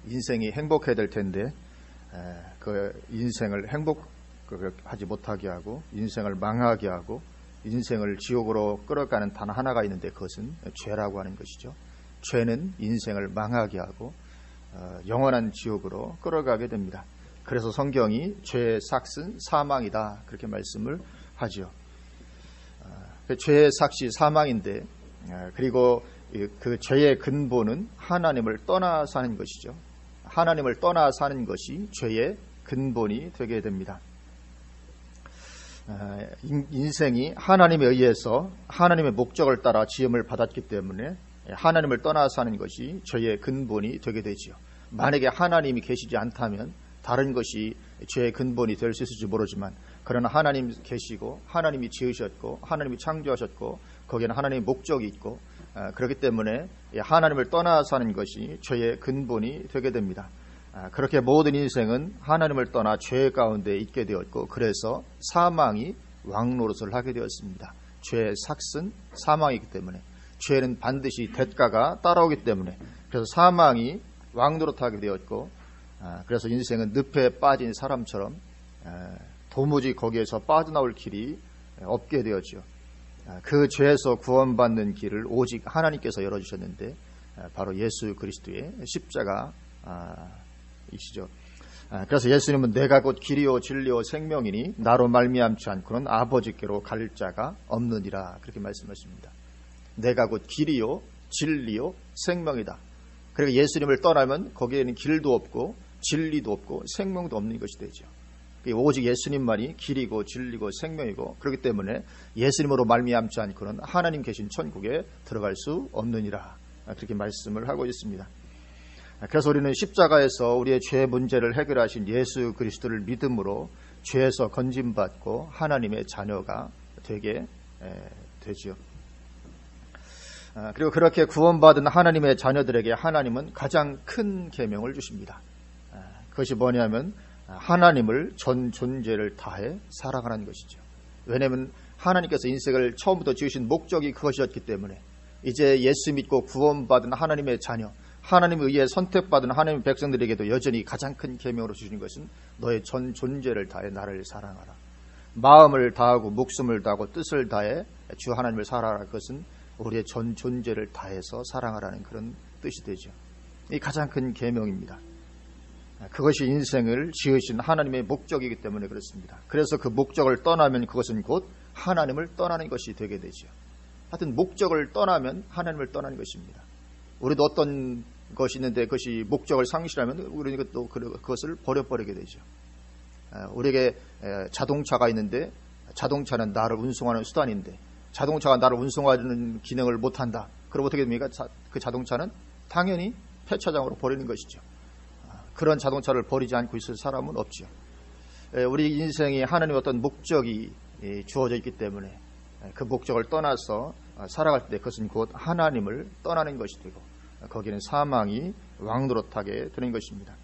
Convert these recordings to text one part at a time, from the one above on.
인생이 행복해야 될 텐데 그 인생을 행복하지 못하게 하고 인생을 망하게 하고 인생을 지옥으로 끌어가는 단 하나가 있는데 그것은 죄라고 하는 것이죠. 죄는 인생을 망하게 하고 영원한 지옥으로 끌어가게 됩니다. 그래서 성경이 죄의 삭은 사망이다 그렇게 말씀을 하죠. 죄의 삭이 사망인데 그리고 그 죄의 근본은 하나님을 떠나 사는 것이죠. 하나님을 떠나 사는 것이 죄의 근본이 되게 됩니다. 인생이 하나님에 의해서 하나님의 목적을 따라 지음을 받았기 때문에 하나님을 떠나 사는 것이 죄의 근본이 되게 되지요. 만약에 하나님이 계시지 않다면 다른 것이 죄의 근본이 될 수 있을지 모르지만 그러나 하나님 계시고 하나님이 지으셨고 하나님이 창조하셨고 거기에는 하나님의 목적이 있고 그렇기 때문에 하나님을 떠나 사는 것이 죄의 근본이 되게 됩니다. 그렇게 모든 인생은 하나님을 떠나 죄 가운데 있게 되었고 그래서 사망이 왕노릇을 하게 되었습니다. 죄의 삭은 사망이기 때문에 죄는 반드시 대가가 따라오기 때문에 그래서 사망이 왕노릇하게 되었고 그래서 인생은 늪에 빠진 사람처럼 도무지 거기에서 빠져나올 길이 없게 되었죠. 그 죄에서 구원받는 길을 오직 하나님께서 열어주셨는데 바로 예수 그리스도의 십자가이시죠. 그래서 예수님은 내가 곧 길이요 진리요 생명이니 나로 말미암지 않고는 아버지께로 갈 자가 없느니라 그렇게 말씀하십니다. 내가 곧 길이요 진리요 생명이다. 그리고 예수님을 떠나면 거기에는 길도 없고 진리도 없고 생명도 없는 것이 되죠. 오직 예수님만이 길이고 진리고 생명이고 그렇기 때문에 예수님으로 말미암지 않고는 하나님 계신 천국에 들어갈 수 없느니라 그렇게 말씀을 하고 있습니다. 그래서 우리는 십자가에서 우리의 죄 문제를 해결하신 예수 그리스도를 믿음으로 죄에서 건짐받고 하나님의 자녀가 되게 되지요. 그리고 그렇게 구원받은 하나님의 자녀들에게 하나님은 가장 큰 계명을 주십니다. 그것이 뭐냐면 하나님을 전 존재를 다해 사랑하라는 것이죠. 왜냐하면 하나님께서 인생을 처음부터 지으신 목적이 그것이었기 때문에 이제 예수 믿고 구원받은 하나님의 자녀 하나님에 의해 선택받은 하나님의 백성들에게도 여전히 가장 큰 계명으로 주시는 것은 너의 전 존재를 다해 나를 사랑하라. 마음을 다하고 목숨을 다하고 뜻을 다해 주 하나님을 사랑하라. 그것은 우리의 전 존재를 다해서 사랑하라는 그런 뜻이 되죠. 이 가장 큰 계명입니다. 그것이 인생을 지으신 하나님의 목적이기 때문에 그렇습니다. 그래서 그 목적을 떠나면 그것은 곧 하나님을 떠나는 것이 되게 되죠. 하여튼 목적을 떠나면 하나님을 떠나는 것입니다. 우리도 어떤 것이 있는데 그것이 목적을 상실하면 우리는 또 그것을 버려버리게 되죠. 우리에게 자동차가 있는데 자동차는 나를 운송하는 수단인데 자동차가 나를 운송하는 기능을 못한다. 그럼 어떻게 됩니까? 그 자동차는 당연히 폐차장으로 버리는 것이죠. 그런 자동차를 버리지 않고 있을 사람은 없죠. 우리 인생에 하나님의 어떤 목적이 주어져 있기 때문에 그 목적을 떠나서 살아갈 때 그것은 곧 하나님을 떠나는 것이 되고 거기는 사망이 왕노릇하게 되는 것입니다.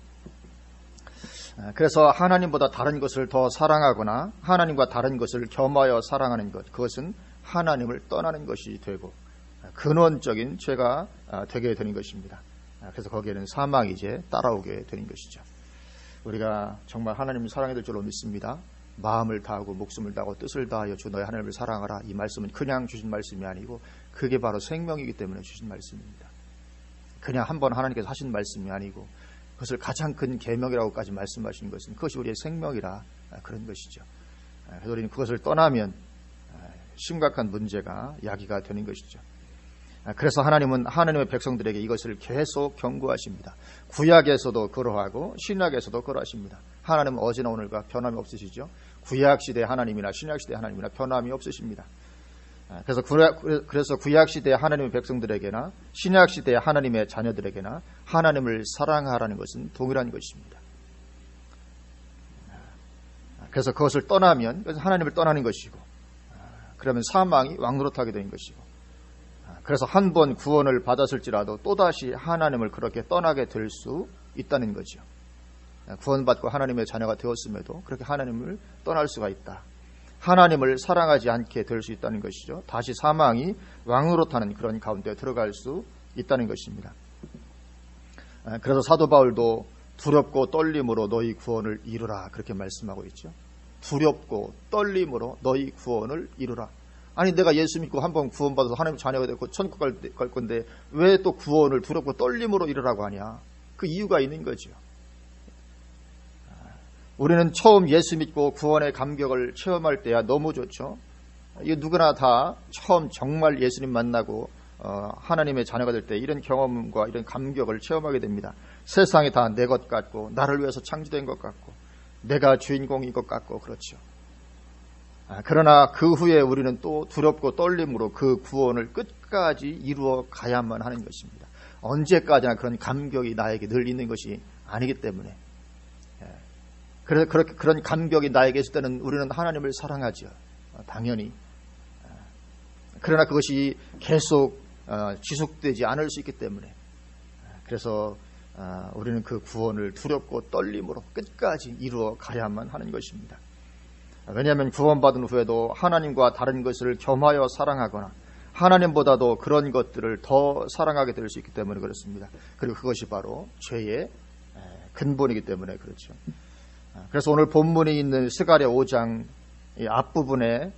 그래서 하나님보다 다른 것을 더 사랑하거나 하나님과 다른 것을 겸하여 사랑하는 것 그것은 하나님을 떠나는 것이 되고 근원적인 죄가 되게 되는 것입니다. 그래서 거기에는 사망이 이제 따라오게 되는 것이죠. 우리가 정말 하나님을 사랑해야 될 줄로 믿습니다. 마음을 다하고 목숨을 다하고 뜻을 다하여 주 너의 하나님을 사랑하라. 이 말씀은 그냥 주신 말씀이 아니고 그게 바로 생명이기 때문에 주신 말씀입니다. 그냥 한번 하나님께서 하신 말씀이 아니고 그것을 가장 큰 계명이라고까지 말씀하신 것은 그것이 우리의 생명이라 그런 것이죠. 그래서 우리는 그것을 떠나면 심각한 문제가 야기가 되는 것이죠. 그래서 하나님은 하나님의 백성들에게 이것을 계속 경고하십니다. 구약에서도 그러하고 신약에서도 그러하십니다. 하나님은 어제나 오늘과 변함이 없으시죠. 구약시대 하나님이나 신약시대 하나님이나 변함이 없으십니다. 그래서 구약시대 하나님의 백성들에게나 신약시대 하나님의 자녀들에게나 하나님을 사랑하라는 것은 동일한 것입니다. 그래서 그것을 떠나면 하나님을 떠나는 것이고 그러면 사망이 왕노릇하게 되는 것이고 그래서 한 번 구원을 받았을지라도 또다시 하나님을 그렇게 떠나게 될 수 있다는 거죠. 구원받고 하나님의 자녀가 되었음에도 그렇게 하나님을 떠날 수가 있다. 하나님을 사랑하지 않게 될 수 있다는 것이죠. 다시 사망이 왕노릇하는 그런 가운데 들어갈 수 있다는 것입니다. 그래서 사도 바울도 두렵고 떨림으로 너희 구원을 이루라 그렇게 말씀하고 있죠. 두렵고 떨림으로 너희 구원을 이루라. 아니 내가 예수 믿고 한번 구원받아서 하나님 자녀가 되고 천국 갈 건데 왜 또 구원을 두렵고 떨림으로 이루라고 하냐. 그 이유가 있는 거죠. 우리는 처음 예수 믿고 구원의 감격을 체험할 때야 너무 좋죠. 이거 누구나 다 처음 정말 예수님 만나고 하나님의 자녀가 될 때 이런 경험과 이런 감격을 체험하게 됩니다. 세상이 다 내 것 같고 나를 위해서 창조된 것 같고 내가 주인공인 것 같고 그렇죠. 그러나 그 후에 우리는 또 두렵고 떨림으로 그 구원을 끝까지 이루어 가야만 하는 것입니다. 언제까지나 그런 감격이 나에게 늘 있는 것이 아니기 때문에 그래서 그런 감격이 나에게 있을 때는 우리는 하나님을 사랑하죠. 당연히. 그러나 그것이 계속 지속되지 않을 수 있기 때문에 그래서 우리는 그 구원을 두렵고 떨림으로 끝까지 이루어 가야만 하는 것입니다. 왜냐하면 구원받은 후에도 하나님과 다른 것을 겸하여 사랑하거나 하나님보다도 그런 것들을 더 사랑하게 될 수 있기 때문에 그렇습니다. 그리고 그것이 바로 죄의 근본이기 때문에 그렇죠. 그래서 오늘 본문이 있는 스가랴 5장 앞부분에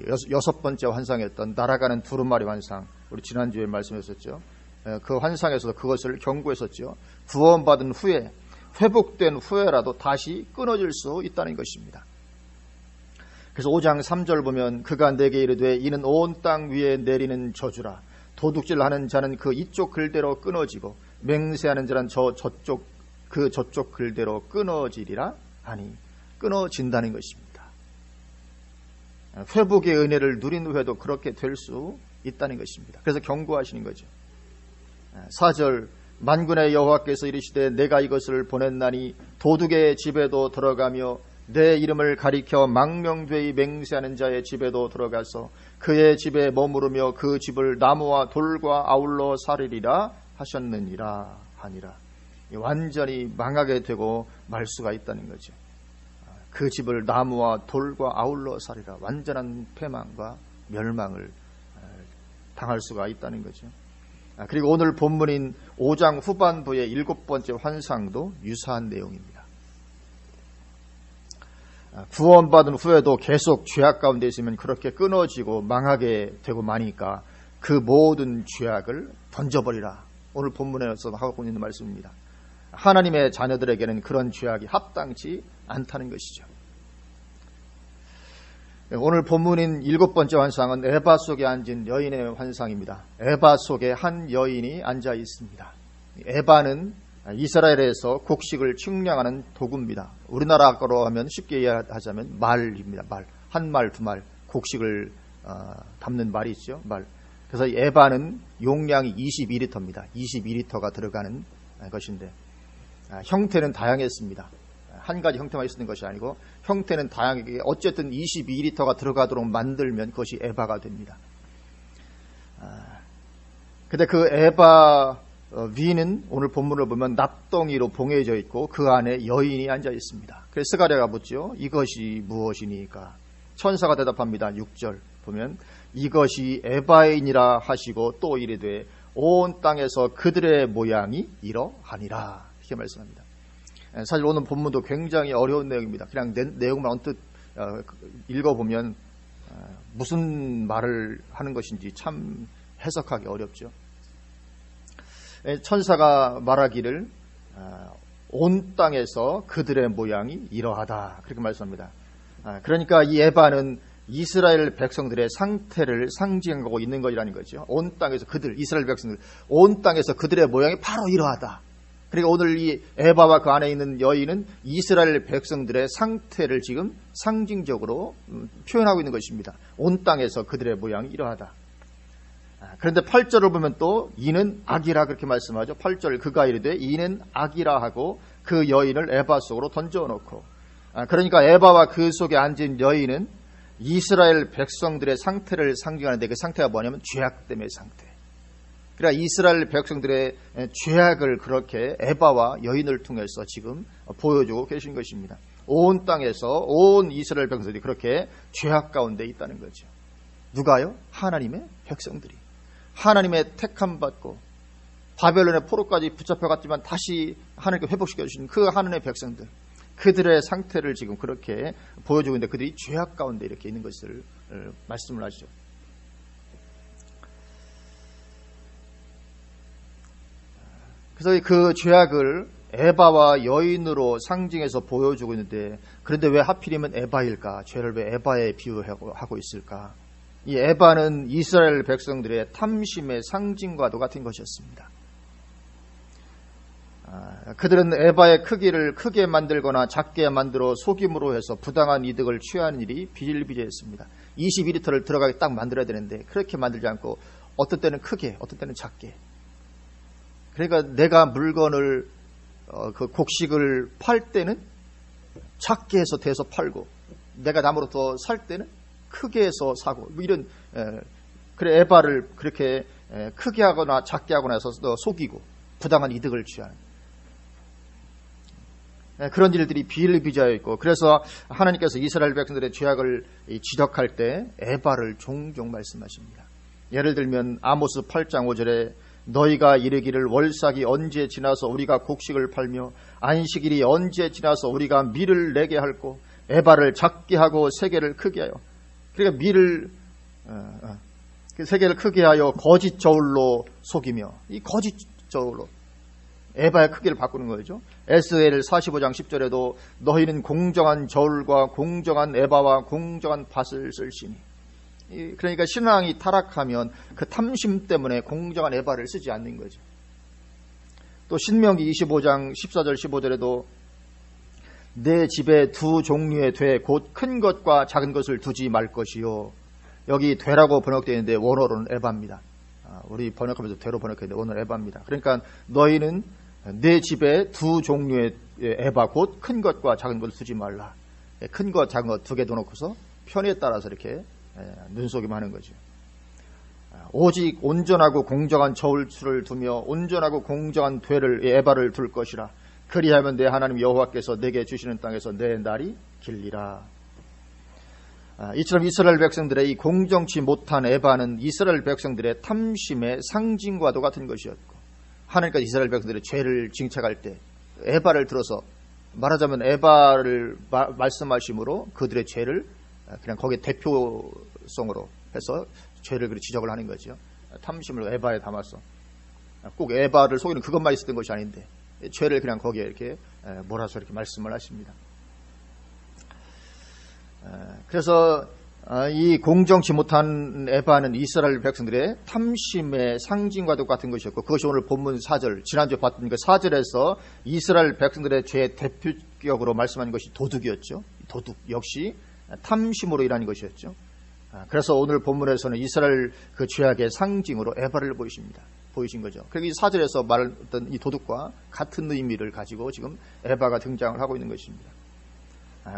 6번째 환상이었던 날아가는 두루마리 환상, 우리 지난주에 말씀했었죠. 그 환상에서도 그것을 경고했었죠. 구원받은 후에, 회복된 후에라도 다시 끊어질 수 있다는 것입니다. 그래서 5장 3절 보면 그가 내게 이르되 이는 온 땅 위에 내리는 저주라. 도둑질하는 자는 그 이쪽 글대로 끊어지고 맹세하는 자는 저쪽 글대로 끊어지리라 하니 끊어진다는 것입니다. 회복의 은혜를 누린 후에도 그렇게 될 수 있다는 것입니다. 그래서 경고하시는 거죠. 4절 만군의 여호와께서 이르시되 내가 이것을 보냈나니 도둑의 집에도 들어가며 내 이름을 가리켜 망명되이 맹세하는 자의 집에도 들어가서 그의 집에 머무르며 그 집을 나무와 돌과 아울러 사르리라 하셨느니라 하니라. 완전히 망하게 되고 말 수가 있다는 거죠. 그 집을 나무와 돌과 아울러 사리라. 완전한 패망과 멸망을 당할 수가 있다는 거죠. 그리고 오늘 본문인 5장 후반부의 7번째 환상도 유사한 내용입니다. 구원받은 후에도 계속 죄악 가운데 있으면 그렇게 끊어지고 망하게 되고 마니까 그 모든 죄악을 던져버리라. 오늘 본문에서 하고 있는 말씀입니다. 하나님의 자녀들에게는 그런 죄악이 합당치 않다는 것이죠. 오늘 본문인 7번째 환상은 에바 속에 앉은 여인의 환상입니다. 에바 속에 한 여인이 앉아 있습니다. 에바는 이스라엘에서 곡식을 측량하는 도구입니다. 우리나라로 하면 쉽게 이해하자면 말입니다. 말. 한 말, 두 말. 곡식을 담는 말이 있죠. 말. 그래서 에바는 용량이 22리터입니다. 22리터가 들어가는 것인데 형태는 다양했습니다. 한 가지 형태만 있는 것이 아니고 형태는 다양하게 어쨌든 22리터가 들어가도록 만들면 그것이 에바가 됩니다. 근데 그 에바 위는 오늘 본문을 보면 납덩이로 봉해져 있고 그 안에 여인이 앉아 있습니다. 그래서 스가랴가 묻죠. 이것이 무엇이니까? 천사가 대답합니다. 6절 보면 이것이 에바인이라 하시고 또 이르되 온 땅에서 그들의 모양이 이러하니라. 이렇게 말씀합니다. 사실 오늘 본문도 굉장히 어려운 내용입니다. 그냥 내용만 언뜻 읽어보면 무슨 말을 하는 것인지 참 해석하기 어렵죠. 천사가 말하기를 온 땅에서 그들의 모양이 이러하다 그렇게 말씀합니다. 그러니까 이 에바는 이스라엘 백성들의 상태를 상징하고 있는 것이라는 거죠. 온 땅에서 그들, 이스라엘 백성들, 온 땅에서 그들의 모양이 바로 이러하다. 그러니까 오늘 이 에바와 그 안에 있는 여인은 이스라엘 백성들의 상태를 지금 상징적으로 표현하고 있는 것입니다. 온 땅에서 그들의 모양이 이러하다. 그런데 8절을 보면 또 이는 악이라 그렇게 말씀하죠. 8절 그가 이르되 이는 악이라 하고 그 여인을 에바 속으로 던져놓고 그러니까 에바와 그 속에 앉은 여인은 이스라엘 백성들의 상태를 상징하는데 그 상태가 뭐냐면 죄악 때문의 상태. 그러니까 이스라엘 백성들의 죄악을 그렇게 에바와 여인을 통해서 지금 보여주고 계신 것입니다. 온 땅에서 온 이스라엘 백성들이 그렇게 죄악 가운데 있다는 거죠. 누가요? 하나님의 백성들이. 하나님의 택함 받고 바벨론의 포로까지 붙잡혀갔지만 다시 하나님께 회복시켜 주신 그 하나님의 백성들, 그들의 상태를 지금 그렇게 보여주고 있는데 그들이 죄악 가운데 이렇게 있는 것을 말씀을 하시죠. 그래서 그 죄악을 에바와 여인으로 상징해서 보여주고 있는데, 그런데 왜 하필이면 에바일까? 죄를 왜 에바에 비유하고 있을까? 이 에바는 이스라엘 백성들의 탐심의 상징과도 같은 것이었습니다. 그들은 에바의 크기를 크게 만들거나 작게 만들어 속임으로 해서 부당한 이득을 취하는 일이 비일비재했습니다. 22리터를 들어가게 딱 만들어야 되는데 그렇게 만들지 않고 어떤 때는 크게, 어떤 때는 작게. 그러니까 내가 물건을 그 곡식을 팔 때는 작게 해서 대서 팔고, 내가 남으로 더 살 때는 크게 해서 사고, 뭐 이런. 그래 에바를 그렇게 크게 하거나 작게 하거나 해서 속이고 부당한 이득을 취하는 그런 일들이 비일비재하여 있고, 그래서 하나님께서 이스라엘 백성들의 죄악을 지적할 때 에바를 종종 말씀하십니다. 예를 들면 아모스 8장 5절에 너희가 이르기를 월삭이 언제 지나서 우리가 곡식을 팔며 안식일이 언제 지나서 우리가 밀을 내게 할꼬, 에바를 작게 하고 세계를 크게 하여. 그러니까 밀을 세계를 크게 하여 거짓 저울로 속이며, 이 거짓 저울로 에바의 크기를 바꾸는 거죠. 에스겔 45장 10절에도 너희는 공정한 저울과 공정한 에바와 공정한 밭을 쓸시니. 그러니까 신앙이 타락하면 그 탐심 때문에 공정한 에바를 쓰지 않는 거죠. 또 신명기 25장 14절 15절에도 내 집에 두 종류의 돼 곧 큰 것과 작은 것을 두지 말 것이요. 여기 되라고 번역되어 있는데 원어로는 에바입니다. 우리 번역하면서 되로 번역했는데 원어는 에바입니다. 그러니까 너희는 내 집에 두 종류의 에바 곧 큰 것과 작은 것을 두지 말라. 큰 것 작은 것 두 개 둬놓고서 편에 따라서 이렇게 눈속임 하는 거죠. 오직 온전하고 공정한 저울추를 두며 온전하고 공정한 되를 에바를 둘 것이라. 그리하면 내 하나님 여호와께서 내게 주시는 땅에서 내 날이 길리라. 이처럼 이스라엘 백성들의 이 공정치 못한 에바는 이스라엘 백성들의 탐심의 상징과도 같은 것이었고, 하나님께서 이스라엘 백성들의 죄를 징책할 때 에바를 들어서, 말하자면 에바를 말씀하심으로 그들의 죄를 그냥 거기에 대표성으로 해서 죄를 그렇게 지적을 하는 거죠. 탐심을 에바에 담아서 꼭 에바를 속이는 그것만 있었던 것이 아닌데 죄를 그냥 거기에 이렇게 몰아서 이렇게 말씀을 하십니다. 그래서 이 공정치 못한 에바는 이스라엘 백성들의 탐심의 상징과도 같은 것이었고, 그것이 오늘 본문 4절, 지난주에 봤던 그 4절에서 이스라엘 백성들의 죄의 대표격으로 말씀하는 것이 도둑이었죠. 도둑 역시 탐심으로 일하는 것이었죠. 그래서 오늘 본문에서는 이스라엘 그 죄악의 상징으로 에바를 보이신 거죠. 그리고 이 4절에서 말했던 이 도둑과 같은 의미를 가지고 지금 에바가 등장을 하고 있는 것입니다.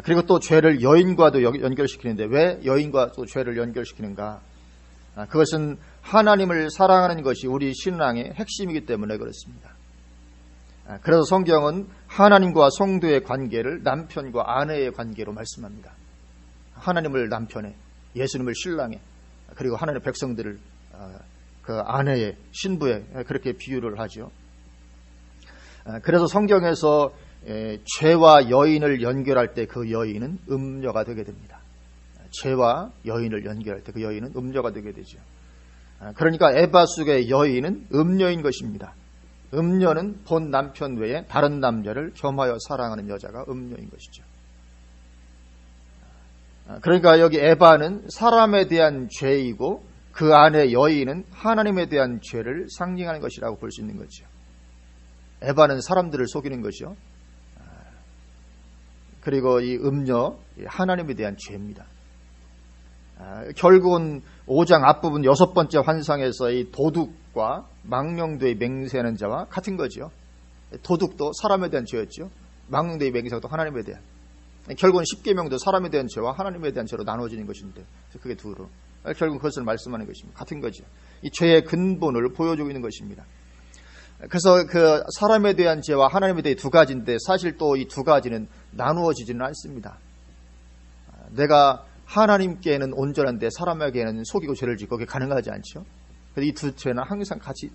그리고 또 죄를 여인과도 연결시키는데 왜 여인과 또 죄를 연결시키는가? 그것은 하나님을 사랑하는 것이 우리 신앙의 핵심이기 때문에 그렇습니다. 그래서 성경은 하나님과 성도의 관계를 남편과 아내의 관계로 말씀합니다. 하나님을 남편에, 예수님을 신랑에, 그리고 하나님의 백성들을 그 아내의, 신부에 그렇게 비유를 하죠. 그래서 성경에서 죄와 여인을 연결할 때 그 여인은 음녀가 되게 됩니다. 죄와 여인을 연결할 때 그 여인은 음녀가 되게 되죠. 그러니까 에바 속의 여인은 음녀인 것입니다. 음녀는 본 남편 외에 다른 남자를 겸하여 사랑하는 여자가 음녀인 것이죠. 그러니까 여기 에바는 사람에 대한 죄이고 그 안에 여인은 하나님에 대한 죄를 상징하는 것이라고 볼 수 있는 거죠. 에바는 사람들을 속이는 것이요. 그리고 이 음녀, 하나님에 대한 죄입니다. 결국은 5장 앞부분 6번째 환상에서 이 도둑과 망령되이 맹세하는 자와 같은 거죠. 도둑도 사람에 대한 죄였죠. 망령되이 맹세도 하나님에 대한. 결국은 10계명도 사람에 대한 죄와 하나님에 대한 죄로 나눠지는 것인데 그게 두로. 결국 그것을 말씀하는 것입니다. 같은 거죠. 이 죄의 근본을 보여주고 있는 것입니다. 그래서 그 사람에 대한 죄와 하나님에 대한 두 가지인데 사실 또 이 두 가지는 나누어지지는 않습니다. 내가 하나님께는 온전한데 사람에게는 속이고 죄를 짓고 그게 가능하지 않죠. 이 두 죄는 항상 같이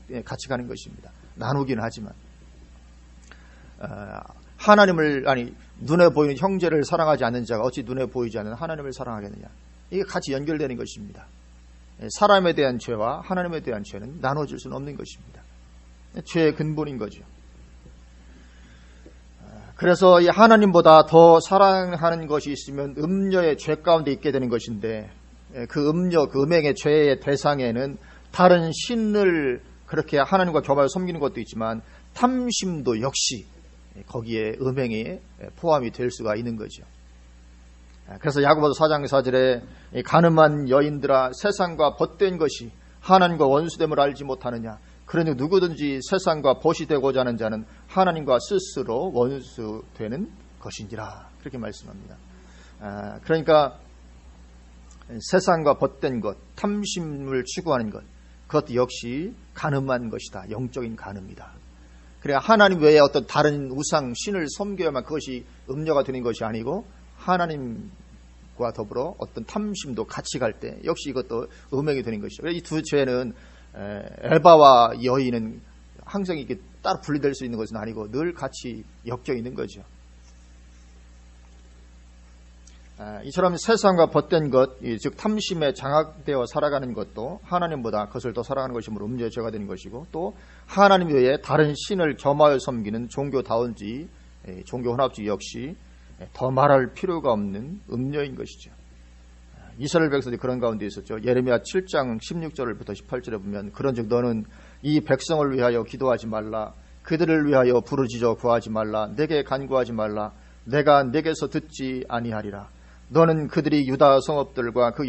가는 것입니다. 나누기는 하지만 하나님을 눈에 보이는 형제를 사랑하지 않는 자가 어찌 눈에 보이지 않는 하나님을 사랑하겠느냐. 이게 같이 연결되는 것입니다. 사람에 대한 죄와 하나님에 대한 죄는 나눠질 수는 없는 것입니다. 죄의 근본인 거죠. 그래서 이 하나님보다 더 사랑하는 것이 있으면 음녀의 죄 가운데 있게 되는 것인데, 그 음녀, 그 음행의 죄의 대상에는 다른 신을 그렇게 하나님과 겸하여 섬기는 것도 있지만 탐심도 역시 거기에 음행에 포함이 될 수가 있는 거죠. 그래서 야고보서 4장 4절에 가늠한 여인들아 세상과 벗된 것이 하나님과 원수됨을 알지 못하느냐. 그러니 누구든지 세상과 벗이 되고자 하는 자는 하나님과 스스로 원수되는 것인지라. 그렇게 말씀합니다. 그러니까 세상과 벗된 것, 탐심을 추구하는 것, 그것도 역시 가늠한 것이다. 영적인 가늠이다. 그래 하나님 외에 어떤 다른 우상, 신을 섬겨야만 그것이 음녀가 되는 것이 아니고 하나님과 더불어 어떤 탐심도 같이 갈 때 역시 이것도 음행이 되는 것이죠. 이 두 죄는 에바와 여인은 항상 이렇게 따로 분리될 수 있는 것은 아니고 늘 같이 엮여 있는 거죠. 이처럼 세상과 벗된 것, 즉 탐심에 장악되어 살아가는 것도 하나님보다 그것을 더 사랑하는 것이므로 음녀의 죄가 되는 것이고, 또 하나님 외에 다른 신을 겸하여 섬기는 종교다운지 종교 혼합주의 역시 더 말할 필요가 없는 음녀인 것이죠. 이스라엘 백성들이 그런 가운데 있었죠. 예레미야 7장 16절부터 18절에 보면 그런즉 너는 이 백성을 위하여 기도하지 말라. 그들을 위하여 부르짖어 구하지 말라. 내게 간구하지 말라. 내가 내게서 듣지 아니하리라. 너는 그들이 유다 성읍들과 그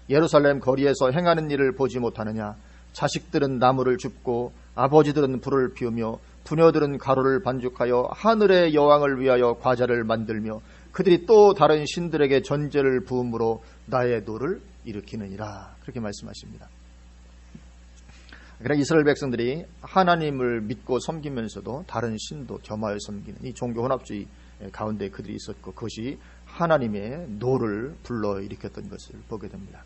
예루살렘 거리에서 행하는 일을 보지 못하느냐. 자식들은 나무를 줍고 아버지들은 불을 피우며 부녀들은 가루를 반죽하여 하늘의 여왕을 위하여 과자를 만들며 그들이 또 다른 신들에게 전제를 부음으로 나의 노를 일으키느니라. 그렇게 말씀하십니다. 그러나 이스라엘 백성들이 하나님을 믿고 섬기면서도 다른 신도 겸하여 섬기는 이 종교 혼합주의 가운데 그들이 있었고, 그것이 하나님의 노를 불러일으켰던 것을 보게 됩니다.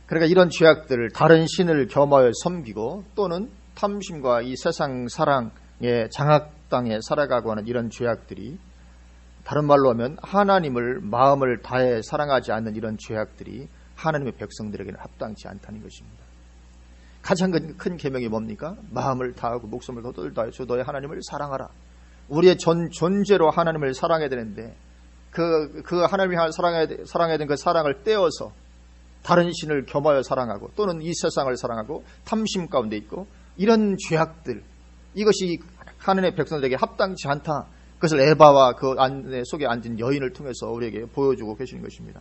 그러니까 이런 죄악들, 다른 신을 겸하여 섬기고 또는 탐심과 이 세상 사랑에 장악당해 살아가고 하는 이런 죄악들이, 다른 말로 하면 하나님을 마음을 다해 사랑하지 않는 이런 죄악들이 하나님의 백성들에게는 합당치 않다는 것입니다. 가장 큰 계명이 뭡니까? 마음을 다하고 목숨을 다해 주 너의 하나님을 사랑하라. 우리의 전 존재로 하나님을 사랑해야 되는데 그 하나님을 사랑해야 되는 그 사랑을 떼어서 다른 신을 겸하여 사랑하고 또는 이 세상을 사랑하고 탐심 가운데 있고, 이런 죄악들, 이것이 하나님의 백성들에게 합당치 않다. 그것을 에바와 그 속에 앉은 여인을 통해서 우리에게 보여주고 계시는 것입니다.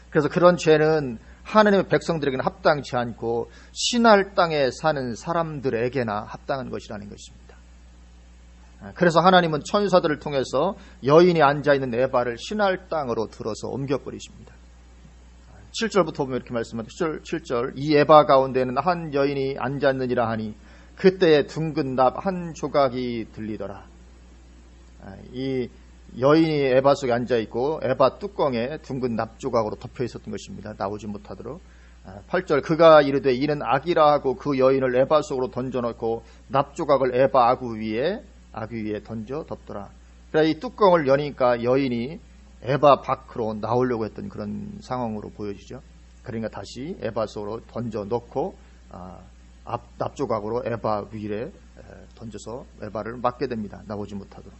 그래서 그런 죄는 하나님의 백성들에게는 합당치 않고 신할 땅에 사는 사람들에게나 합당한 것이라는 것입니다. 그래서 하나님은 천사들을 통해서 여인이 앉아있는 에바를 신할 땅으로 들어서 옮겨버리십니다. 7절부터 보면 이렇게 말씀합니다. 7절 이 에바 가운데는 한 여인이 앉았느니라 하니 그때에 둥근 납 한 조각이 들리더라. 이 여인이 에바 속에 앉아있고 에바 뚜껑에 둥근 납 조각으로 덮여 있었던 것입니다. 나오지 못하도록. 8절 그가 이르되 이는 악이라 하고 그 여인을 에바 속으로 던져놓고 납 조각을 에바 아구 위에 던져 덮더라. 그러니까 이 뚜껑을 여니까 여인이 에바 밖으로 나오려고 했던 그런 상황으로 보여지죠. 그러니까 다시 에바 속으로 던져 놓고 납조각으로 에바 위에 던져서 에바를 막게 됩니다. 나오지 못하도록.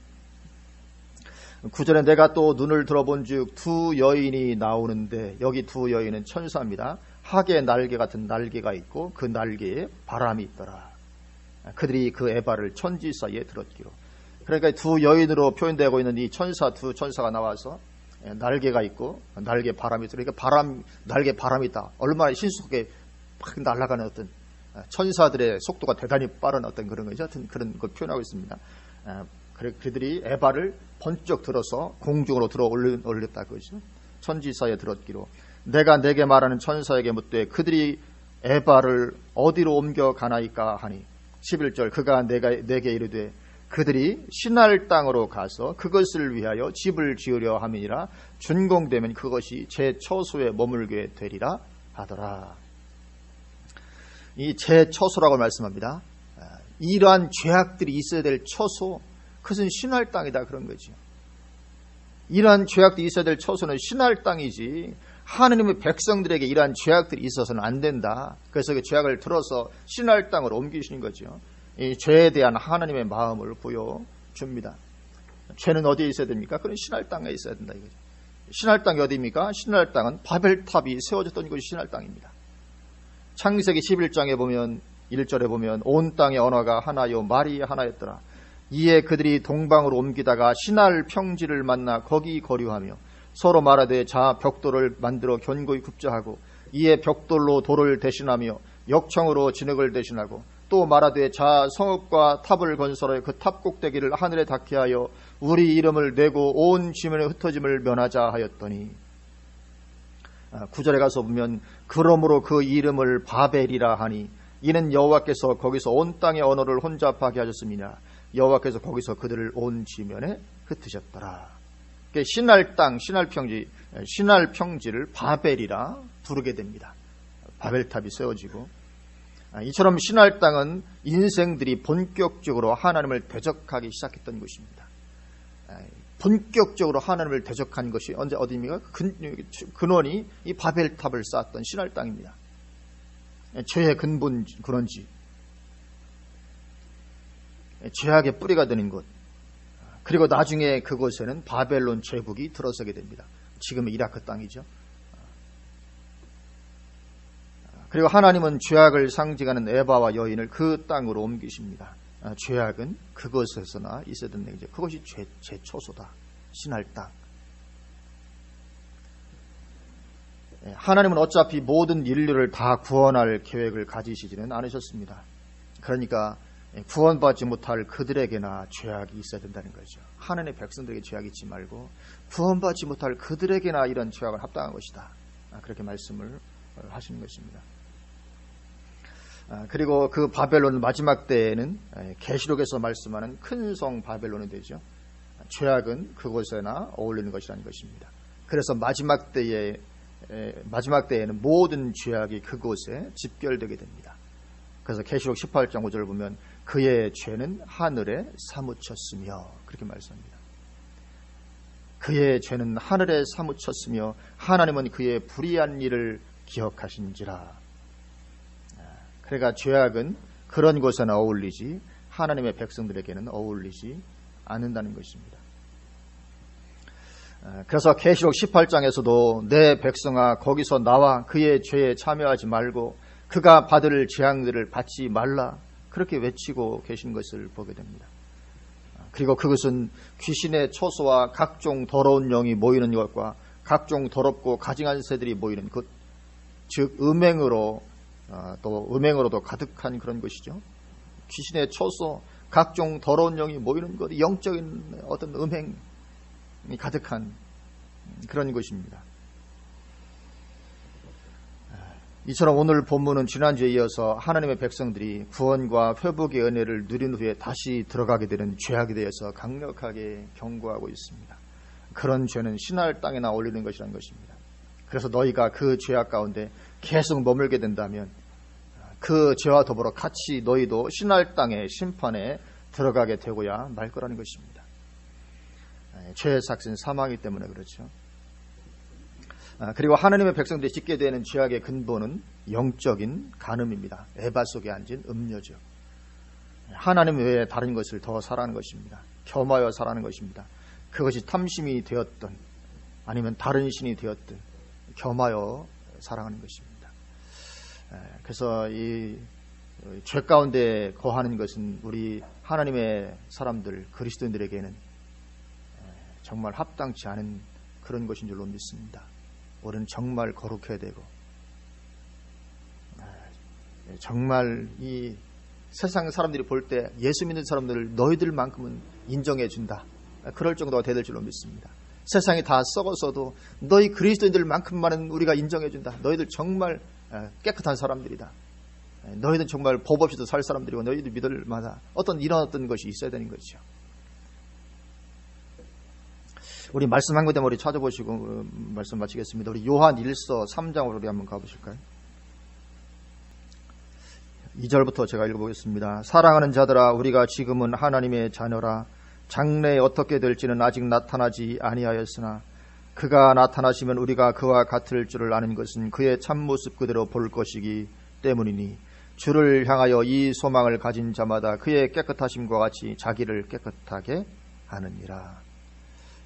9절에 내가 또 눈을 들어본 즉 두 여인이 나오는데, 여기 두 여인은 천사입니다. 학의 날개 같은 날개가 있고 그 날개에 바람이 있더라. 그들이 그 에바를 천지 사이에 들었기로. 그러니까 두 여인으로 표현되고 있는 이 두 천사가 나와서 날개가 있고 날개 바람이 있더라. 그러니까 날개 바람이 있다. 얼마나 신속하게 막 날아가는 어떤 천사들의 속도가 대단히 빠른 어떤 그런 거죠. 하여튼 그런 걸 표현하고 있습니다. 그들이 에바를 번쩍 들어서 공중으로 들어 올렸다 그것이죠. 천지 사이에 들었기로. 내가 내게 말하는 천사에게 묻되 그들이 에바를 어디로 옮겨 가나이까 하니. 11절 그가 내게 이르되 그들이 신할 땅으로 가서 그것을 위하여 집을 지으려 함이니라. 준공되면 그것이 제 처소에 머물게 되리라 하더라. 이 제 처소라고 말씀합니다. 이러한 죄악들이 있어야 될 처소, 그것은 신할 땅이다 그런 거죠. 이러한 죄악들이 있어야 될 처소는 신할 땅이지 하느님의 백성들에게 이러한 죄악들이 있어서는 안 된다. 그래서 그 죄악을 들어서 신할 땅으로 옮기시는 거죠. 이 죄에 대한 하나님의 마음을 보여줍니다. 죄는 어디에 있어야 됩니까? 그건 신할 땅에 있어야 된다 이거죠. 신할 땅이 어디입니까? 신할 땅은 바벨탑이 세워졌던 것이 신할 땅입니다. 창세기 11장에 보면 1절에 보면 온 땅의 언어가 하나요 말이 하나였더라. 이에 그들이 동방으로 옮기다가 신할 평지를 만나 거기 거류하며 서로 말하되 자 벽돌을 만들어 견고히 굽자 하고 이에 벽돌로 돌을 대신하며 역청으로 진흙을 대신하고 또 말하되 자 성읍과 탑을 건설하여 그 탑 꼭대기를 하늘에 닿게 하여 우리 이름을 내고 온 지면에 흩어짐을 면하자 하였더니 9절에 가서 보면 그러므로 그 이름을 바벨이라 하니 이는 여호와께서 거기서 온 땅의 언어를 혼잡하게 하셨음이냐. 여호와께서 거기서 그들을 온 지면에 흩으셨더라. 신할 땅, 신할 평지를 바벨이라 부르게 됩니다. 바벨탑이 세워지고 이처럼 신할 땅은 인생들이 본격적으로 하나님을 대적하기 시작했던 곳입니다. 본격적으로 하나님을 대적한 것이 언제 어디입니까? 근원이 이 바벨탑을 쌓았던 신할 땅입니다. 죄의 근본 근원지, 죄악의 뿌리가 되는 곳. 그리고 나중에 그곳에는 바벨론 제국이 들어서게 됩니다. 지금의 이라크 땅이죠. 그리고 하나님은 죄악을 상징하는 에바와 여인을 그 땅으로 옮기십니다. 죄악은 그곳에서나 있어야 된다는 거죠. 그것이 제 초소다. 신할 땅. 하나님은 어차피 모든 인류를 다 구원할 계획을 가지시지는 않으셨습니다. 그러니까 구원받지 못할 그들에게나 죄악이 있어야 된다는 거죠. 하나님의 백성들에게 죄악이 있지 말고 구원받지 못할 그들에게나 이런 죄악을 합당한 것이다. 그렇게 말씀을 하시는 것입니다. 그리고 그 바벨론 마지막 때에는 계시록에서 말씀하는 큰 성 바벨론이 되죠. 죄악은 그곳에나 어울리는 것이라는 것입니다. 그래서 마지막 때에는 모든 죄악이 그곳에 집결되게 됩니다. 그래서 계시록 18장 5절을 보면 그의 죄는 하늘에 사무쳤으며 그렇게 말씀합니다. 그의 죄는 하늘에 사무쳤으며 하나님은 그의 불의한 일을 기억하신지라. 그러니까 죄악은 그런 곳에는 어울리지 하나님의 백성들에게는 어울리지 않는다는 것입니다. 그래서 계시록 18장에서도 내 백성아 거기서 나와 그의 죄에 참여하지 말고 그가 받을 재앙들을 받지 말라 그렇게 외치고 계신 것을 보게 됩니다. 그리고 그것은 귀신의 초소와 각종 더러운 영이 모이는 것과 각종 더럽고 가증한 새들이 모이는 것, 즉 음행으로도 가득한 그런 것이죠. 귀신의 초소, 각종 더러운 영이 모이는 것, 영적인 어떤 음행이 가득한 그런 것입니다. 이처럼 오늘 본문은 지난주에 이어서 하나님의 백성들이 구원과 회복의 은혜를 누린 후에 다시 들어가게 되는 죄악에 대해서 강력하게 경고하고 있습니다. 그런 죄는 신할 땅에나 어울리는 것이라는 것입니다. 그래서 너희가 그 죄악 가운데 계속 머물게 된다면 그 죄와 더불어 같이 너희도 신할 땅의 심판에 들어가게 되고야 말 거라는 것입니다. 죄의 삭은 사망이기 때문에 그렇죠. 그리고 하나님의 백성들이 짓게 되는 죄악의 근본은 영적인 간음입니다. 에바 속에 앉은 음료죠. 하나님 외에 다른 것을 더 사랑하는 것입니다. 겸하여 사랑하는 것입니다. 그것이 탐심이 되었든 아니면 다른 신이 되었든 겸하여 사랑하는 것입니다. 그래서 이 죄 가운데 거하는 것은 우리 하나님의 사람들 그리스도인들에게는 정말 합당치 않은 그런 것인 줄로 믿습니다. 우리는 정말 거룩해야 되고 정말 이 세상 사람들이 볼 때 예수 믿는 사람들을 너희들만큼은 인정해 준다. 그럴 정도가 되될 줄로 믿습니다. 세상이 다 썩어서도 너희 그리스도인들만큼만은 우리가 인정해 준다. 너희들 정말 깨끗한 사람들이다. 너희들 정말 법 없이도 살 사람들이고 너희들 믿을 만한 이런 어떤 것이 있어야 되는 거죠. 우리 말씀 한 군데 머리 찾아보시고 말씀 마치겠습니다. 우리 요한 1서 3장으로 우리 한번 가보실까요? 2절부터 제가 읽어보겠습니다. 사랑하는 자들아, 우리가 지금은 하나님의 자녀라. 장래에 어떻게 될지는 아직 나타나지 아니하였으나 그가 나타나시면 우리가 그와 같을 줄을 아는 것은 그의 참모습 그대로 볼 것이기 때문이니 주를 향하여 이 소망을 가진 자마다 그의 깨끗하심과 같이 자기를 깨끗하게 하느니라.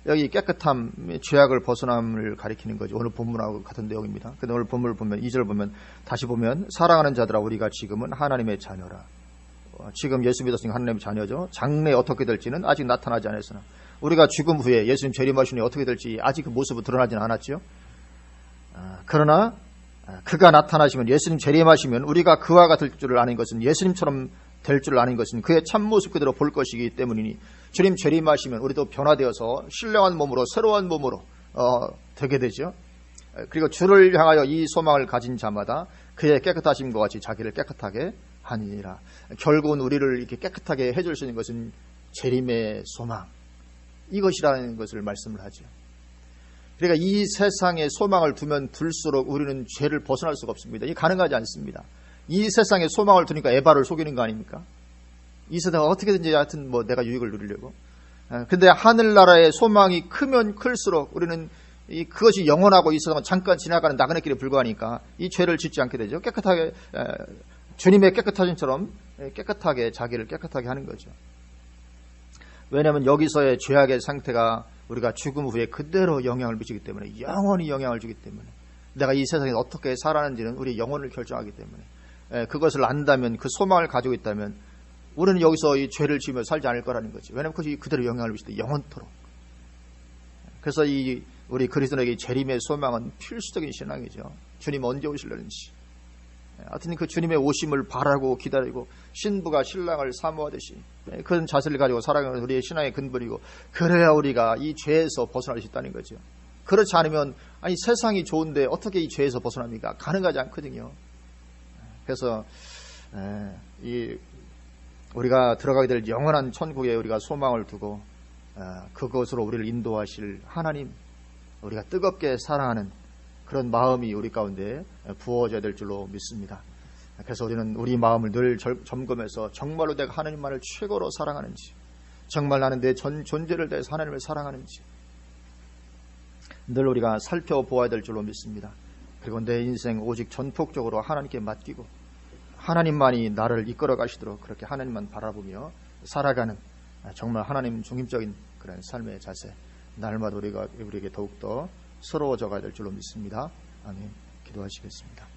여기 깨끗함, 죄악을 벗어남을 가리키는 거죠. 오늘 본문하고 같은 내용입니다. 근데 오늘 본문을 보면 2절 보면 다시 보면 사랑하는 자들아, 우리가 지금은 하나님의 자녀라. 지금 예수 믿었으니까 하나님의 자녀죠. 장래에 어떻게 될지는 아직 나타나지 않았으나 우리가 죽음 후에 예수님 재림하시니 어떻게 될지 아직 그 모습은 드러나지는 않았죠. 그러나 그가 나타나시면, 예수님 재림하시면 우리가 그와 같을 줄을 아는 것은, 예수님처럼 될 줄을 아는 것은 그의 참모습 그대로 볼 것이기 때문이니 주님 재림하시면 우리도 변화되어서 신령한 몸으로, 새로운 몸으로 되게 되죠. 그리고 주를 향하여 이 소망을 가진 자마다 그의 깨끗하심과 같이 자기를 깨끗하게 하니라. 결국은 우리를 이렇게 깨끗하게 해줄 수 있는 것은 재림의 소망, 이것이라는 것을 말씀을 하죠. 그러니까 이 세상에 소망을 두면 둘수록 우리는 죄를 벗어날 수가 없습니다. 이게 가능하지 않습니다. 이 세상에 소망을 두니까 에바를 속이는 거 아닙니까? 이 세상은 어떻게든지 하여튼 내가 유익을 누리려고. 근데 하늘나라의 소망이 크면 클수록 우리는 그것이 영원하고 이 세상은 잠깐 지나가는 나그네 길에 불과하니까 이 죄를 짓지 않게 되죠. 깨끗하게, 주님의 깨끗하심처럼 깨끗하게 자기를 깨끗하게 하는 거죠. 왜냐하면 여기서의 죄악의 상태가 우리가 죽음 후에 그대로 영향을 미치기 때문에, 영원히 영향을 주기 때문에, 내가 이 세상에 어떻게 살아가는지는 우리의 영혼을 결정하기 때문에, 그것을 안다면, 그 소망을 가지고 있다면 우리는 여기서 이 죄를 지으며 살지 않을 거라는 거죠. 왜냐하면 그것이 그대로 영향을 미치기 때문에 영원토록. 그래서 우리 그리스도에게 재림의 소망은 필수적인 신앙이죠. 주님 언제 오실려는지. 하여튼 그 주님의 오심을 바라고 기다리고 신부가 신랑을 사모하듯이 그런 자세를 가지고 살아가는 우리의 신앙의 근본이고, 그래야 우리가 이 죄에서 벗어날 수 있다는 거죠. 그렇지 않으면 세상이 좋은데 어떻게 이 죄에서 벗어납니까? 가능하지 않거든요. 그래서 우리가 들어가게 될 영원한 천국에 우리가 소망을 두고 그것으로 우리를 인도하실 하나님, 우리가 뜨겁게 사랑하는 그런 마음이 우리 가운데 부어져야 될 줄로 믿습니다. 그래서 우리는 우리 마음을 늘 점검해서 정말로 내가 하나님만을 최고로 사랑하는지, 정말 나는 내 전 존재를 다해서 하나님을 사랑하는지 늘 우리가 살펴보아야 될 줄로 믿습니다. 그리고 내 인생 오직 전폭적으로 하나님께 맡기고 하나님만이 나를 이끌어 가시도록 그렇게 하나님만 바라보며 살아가는 정말 하나님 중심적인 그런 삶의 자세, 날마다 우리에게 더욱더 새로워져 가야 될 줄로 믿습니다. 아멘. 기도하시겠습니다.